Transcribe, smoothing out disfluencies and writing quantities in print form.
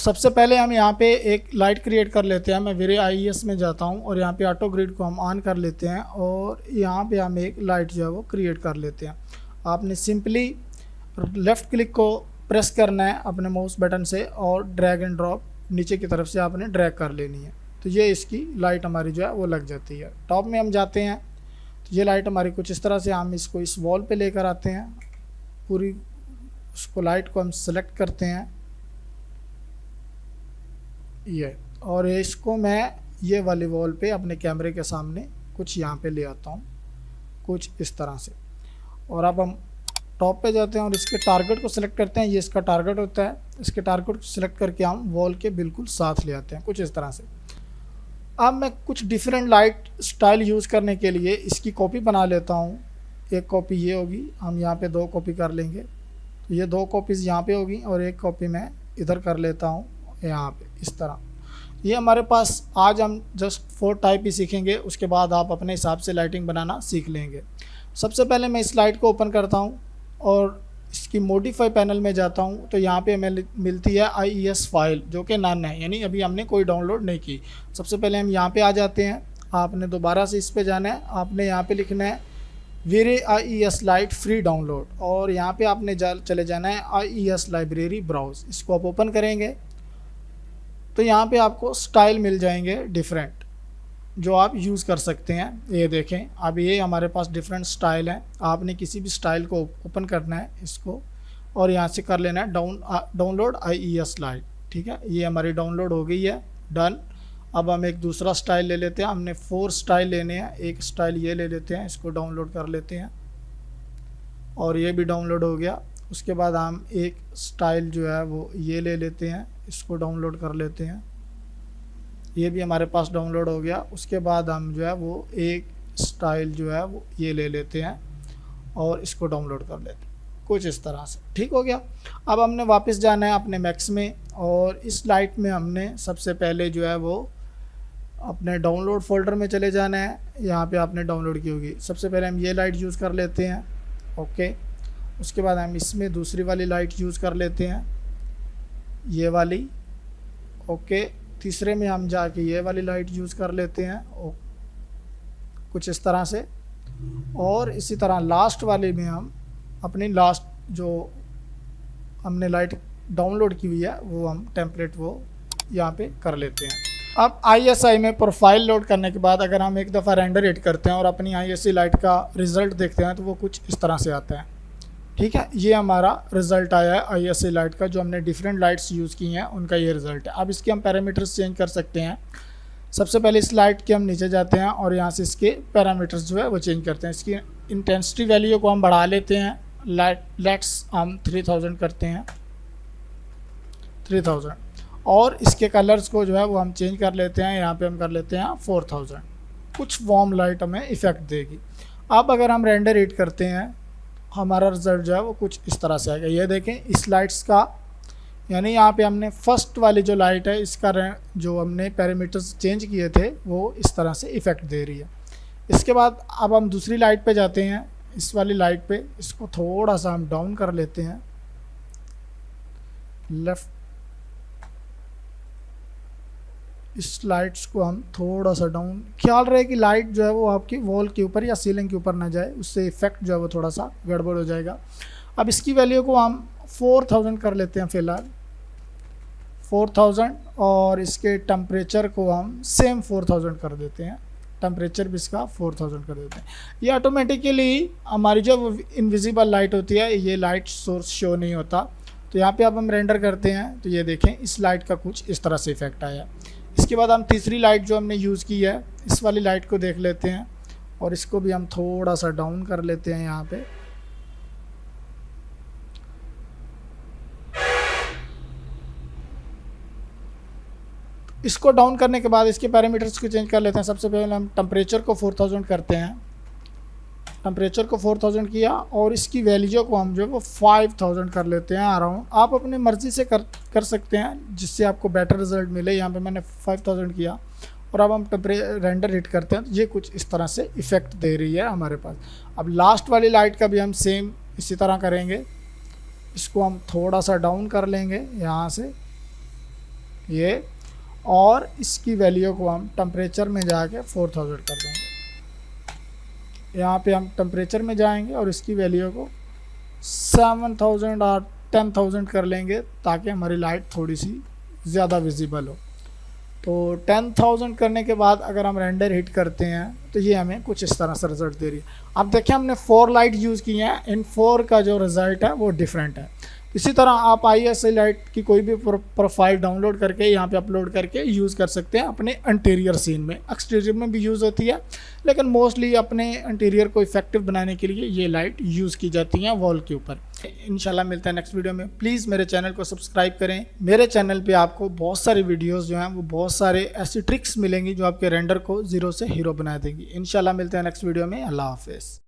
सबसे पहले हम यहाँ पे एक लाइट क्रिएट कर लेते हैं। मैं वेरी IES में जाता हूँ और यहाँ पे ऑटो ग्रिड को हम ऑन कर लेते हैं और यहाँ पे हम एक लाइट जो है वो क्रिएट कर लेते हैं। आपने सिंपली लेफ़्ट क्लिक को प्रेस करना है अपने माउस बटन से और ड्रैग एंड ड्रॉप नीचे की तरफ से आपने ड्रैग कर लेनी है, तो ये इसकी लाइट हमारी जो है वो लग जाती है। टॉप में हम जाते हैं तो ये लाइट हमारी कुछ इस तरह से, हम इसको इस वॉल पे लेकर आते हैं, पूरी उसको लाइट को हम सेलेक्ट करते हैं ये, और इसको मैं ये वाली वॉल पे अपने कैमरे के सामने कुछ यहाँ पे ले आता हूँ कुछ इस तरह से। और अब हम टॉप पे जाते हैं और इसके टारगेट को सिलेक्ट करते हैं, ये इसका टारगेट होता है। इसके टारगेट को सिलेक्ट करके हम वॉल के बिल्कुल साथ ले आते हैं कुछ इस तरह से। अब मैं कुछ डिफरेंट लाइट स्टाइल यूज़ करने के लिए इसकी कॉपी बना लेता हूँ। एक कॉपी ये होगी, हम यहाँ पे 2 कॉपी कर लेंगे, तो ये 2 कॉपीज़ यहाँ पे होगी और एक कॉपी मैं इधर कर लेता हूँ यहाँ पे इस तरह। ये हमारे पास आज हम जस्ट 4 टाइप ही सीखेंगे, उसके बाद आप अपने हिसाब से लाइटिंग बनाना सीख लेंगे। सबसे पहले मैं इस लाइट को ओपन करता हूँ और इसकी मॉडिफाई पैनल में जाता हूँ, तो यहाँ पे हमें मिलती है IES फाइल जो कि नन है, यानी अभी हमने कोई डाउनलोड नहीं की। सबसे पहले हम यहाँ पे आ जाते हैं, आपने दोबारा से इस पे जाना है, आपने यहाँ पे लिखना है very IES light free download और यहाँ पे आपने चले जाना है IES लाइब्रेरी ब्राउज। इसको आप ओपन करेंगे तो यहाँ पे आपको स्टाइल मिल जाएंगे डिफरेंट जो आप यूज़ कर सकते हैं। ये देखें, अब ये हमारे पास डिफरेंट स्टाइल हैं, आपने किसी भी स्टाइल को ओपन करना है इसको और यहाँ से कर लेना है डाउनलोड IES लाइट। ठीक है, ये हमारी डाउनलोड हो गई है, डन। अब हम एक दूसरा स्टाइल ले लेते हैं, हमने 4 स्टाइल लेने हैं। एक स्टाइल ये ले लेते हैं, इसको डाउनलोड कर लेते हैं और ये भी डाउनलोड हो गया। उसके बाद हम एक स्टाइल जो है वो ये ले लेते हैं, इसको डाउनलोड कर लेते हैं, ये भी हमारे पास डाउनलोड हो गया। उसके बाद हम जो है वो एक स्टाइल जो है वो ये ले लेते हैं और इसको डाउनलोड कर लेते हैं कुछ इस तरह से। ठीक हो गया। अब हमने वापस जाना है अपने मैक्स में और इस लाइट में हमने सबसे पहले जो है वो अपने डाउनलोड फोल्डर में चले जाना है। यहाँ पे आपने डाउनलोड की होगी। सबसे पहले हम ये लाइट यूज़ कर लेते हैं, ओके। उसके बाद हम इसमें दूसरी वाली लाइट यूज़ कर लेते हैं, ये वाली, ओके। तीसरे में हम जाके ये वाली लाइट यूज़ कर लेते हैं कुछ इस तरह से। और इसी तरह लास्ट वाले में हम अपनी लास्ट जो हमने लाइट डाउनलोड की हुई है वो हम टेम्पलेट वो यहाँ पे कर लेते हैं। अब ISI में प्रोफाइल लोड करने के बाद अगर हम एक दफ़ा रेंडर एड करते हैं और अपनी ISI लाइट का रिज़ल्ट देखते हैं तो वो कुछ इस तरह से आता है। ठीक है, ये हमारा रिज़ल्ट आया है ISI लाइट का, जो हमने डिफरेंट लाइट्स यूज़ की हैं उनका ये रिज़ल्ट है। अब इसके हम पैरामीटर्स चेंज कर सकते हैं। सबसे पहले इस लाइट के हम नीचे जाते हैं और यहाँ से इसके पैरामीटर्स जो है वो चेंज करते हैं। इसकी इंटेंसिटी वैल्यू को हम बढ़ा लेते हैं, लेट्स हम 3000 करते हैं, 3000। और इसके कलर्स को जो है वो हम चेंज कर लेते हैं, यहाँ पे हम कर लेते हैं 4000। कुछ वार्म लाइट हमें इफ़ेक्ट देगी। अब अगर हम रेंडर एड करते हैं हमारा रिज़ल्ट जो है वो कुछ इस तरह से आएगा। ये देखें, इस लाइट्स का यानी यहाँ पे हमने फर्स्ट वाली जो लाइट है इसका जो हमने पैरामीटर्स चेंज किए थे वो इस तरह से इफ़ेक्ट दे रही है। इसके बाद अब हम दूसरी लाइट पे जाते हैं, इस वाली लाइट पे, इसको थोड़ा सा हम डाउन कर लेते हैं, लेफ्ट, इस लाइट्स को हम थोड़ा सा डाउन, ख्याल रहे कि लाइट जो है वो आपकी वॉल के ऊपर या सीलिंग के ऊपर ना जाए, उससे इफेक्ट जो है वो थोड़ा सा गड़बड़ हो जाएगा। अब इसकी वैल्यू को हम 4000 कर लेते हैं फ़िलहाल, 4000। और इसके टेम्परेचर को हम सेम 4000 कर देते हैं, टेम्परेचर भी इसका 4000 कर देते हैं। ये ऑटोमेटिकली हमारी जो इनविजिबल लाइट होती है, ये लाइट सोर्स शो नहीं होता। तो यहाँ पे अब हम रेंडर करते हैं तो ये देखें, इस लाइट का कुछ इस तरह से इफेक्ट आया। इसके बाद हम तीसरी लाइट जो हमने यूज़ की है, इस वाली लाइट को देख लेते हैं और इसको भी हम थोड़ा सा डाउन कर लेते हैं यहाँ पे। इसको डाउन करने के बाद इसके पैरामीटर्स को चेंज कर लेते हैं। सबसे पहले हम टेम्परेचर को 4000 करते हैं, टेम्परेचर को 4000 किया और इसकी वैल्यू को हम जो है वो 5000 कर लेते हैं अराउंड। आप अपनी मर्ज़ी से कर सकते हैं जिससे आपको बेटर रिजल्ट मिले। यहाँ पे मैंने 5000 किया और अब हम रेंडर हिट करते हैं तो ये कुछ इस तरह से इफ़ेक्ट दे रही है हमारे पास। अब लास्ट वाली लाइट का भी हम सेम इसी तरह करेंगे, इसको हम थोड़ा सा डाउन कर लेंगे यहाँ से ये, और इसकी वैल्यू को हम टेम्परेचर में जाके 4000 कर देंगे। यहाँ पे हम टेम्परेचर में जाएंगे और इसकी वैल्यू को 7000 और 10000 कर लेंगे ताकि हमारी लाइट थोड़ी सी ज़्यादा विजिबल हो। तो 10000 करने के बाद अगर हम रेंडर हिट करते हैं तो ये हमें कुछ इस तरह से रिजल्ट दे रही है। अब देखिए हमने 4 लाइट यूज़ की हैं, इन 4 का जो रिज़ल्ट है वो डिफरेंट है। इसी तरह आप ISI लाइट की कोई भी प्रोफाइल डाउनलोड करके यहाँ पे अपलोड करके यूज़ कर सकते हैं अपने इंटीरियर सीन में। एक्सटीरियर में भी यूज़ होती है, लेकिन मोस्टली अपने इंटीरियर को इफेक्टिव बनाने के लिए ये लाइट यूज़ की जाती हैं वॉल के ऊपर। इंशाल्लाह मिलता है नेक्स्ट वीडियो में। प्लीज़ मेरे चैनल को सब्सक्राइब करें। मेरे चैनल पे आपको बहुत सारी वीडियोस जो हैं वो बहुत सारे ऐसी ट्रिक्स मिलेंगी जो आपके रेंडर को ज़ीरो से हीरो बना देंगी। इंशाल्लाह मिलते हैं नेक्स्ट वीडियो में। अल्लाह हाफिज़।